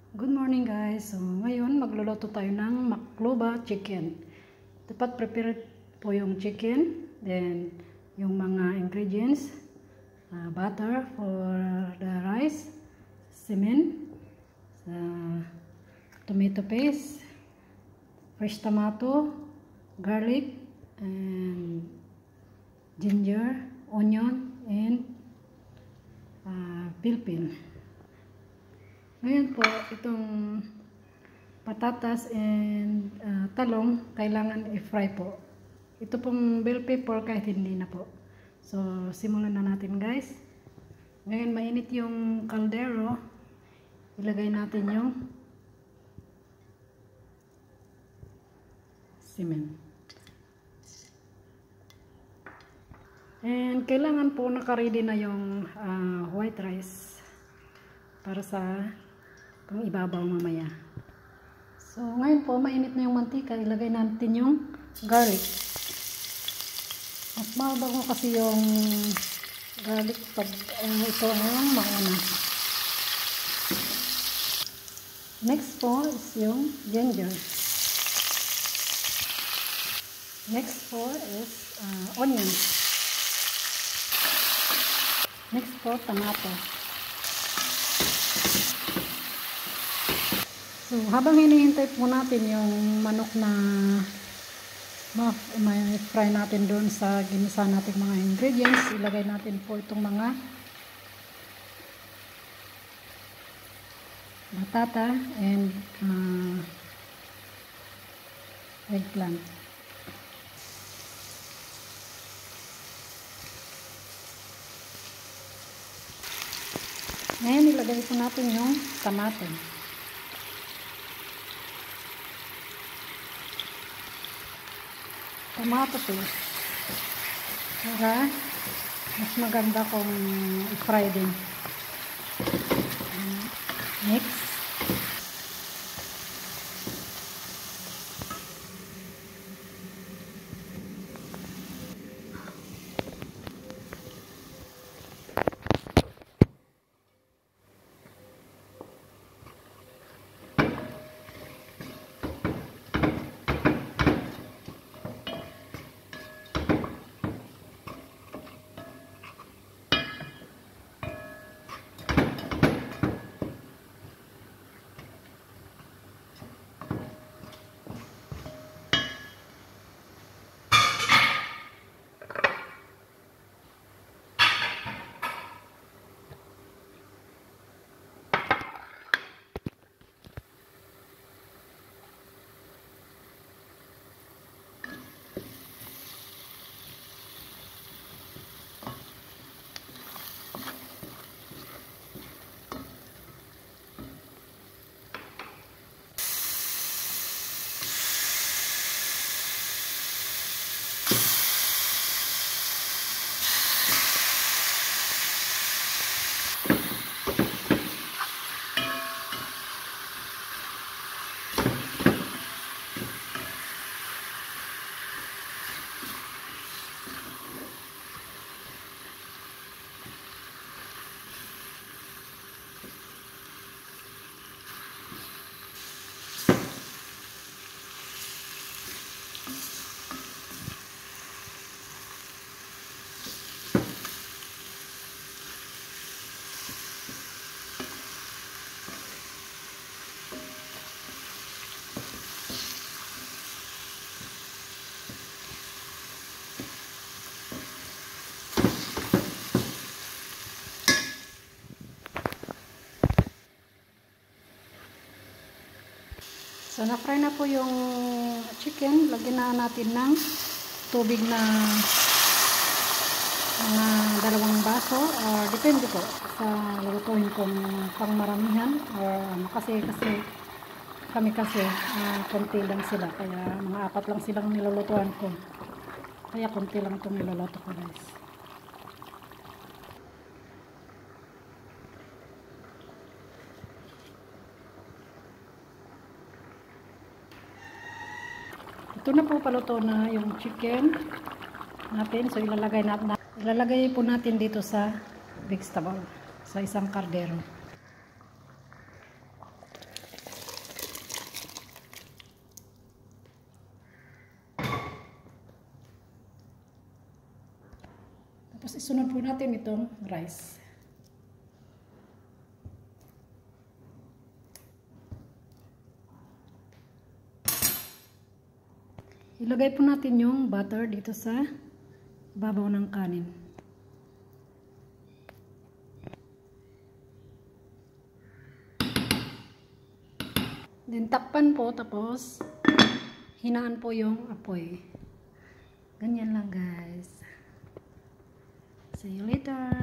Good morning guys. So ngayon magluluto tayo ng makluba chicken. Dapat prepare po yung chicken, then yung mga ingredients, butter for the rice, semen, tomato paste, fresh tomato, garlic, and ginger, onion, and pilpil. Ngayon po, itong patatas and talong, kailangan i-fry po. Ito pong bell pepper kahit hindi na po. So, simulan na natin guys. Ngayon, mainit yung kaldero. Ilagay natin yung semen. And kailangan po naka-ready na yung white rice para sa pang ibabaw mamaya. So, ngayon po, mainit na yung mantika. Ilagay natin yung garlic. Mas mabango kasi yung garlic pag ito ang mauna. Next po is yung ginger. Next po is onion. Next po, tomato. So, habang hinihintay po natin yung manok na may fry natin doon sa ginisa nating mga ingredients, ilagay natin po itong mga batata and eggplant. Ngayon, ilagay po natin yung tomato. Tomato paste para mas maganda kung i-fry din. Mix. So, na-fry na po yung chicken. Lagyan na natin ng tubig na mga 2 baso. Depende po sa lutuin kung pang maramihan. Kasi kami konti lang sila. Kaya mga 4 lang silang nilulutuan ko. Kaya konti lang itong niluluto ko guys. Ito na po paluto na yung chicken natin. So ilalagay po natin dito sa vegetable, sa isang kaldero. Tapos isunod po natin itong rice. Ilagay po natin yung butter dito sa babaw ng kanin. Then takpan po, tapos hinaan po yung apoy. Ganyan lang guys. See you later.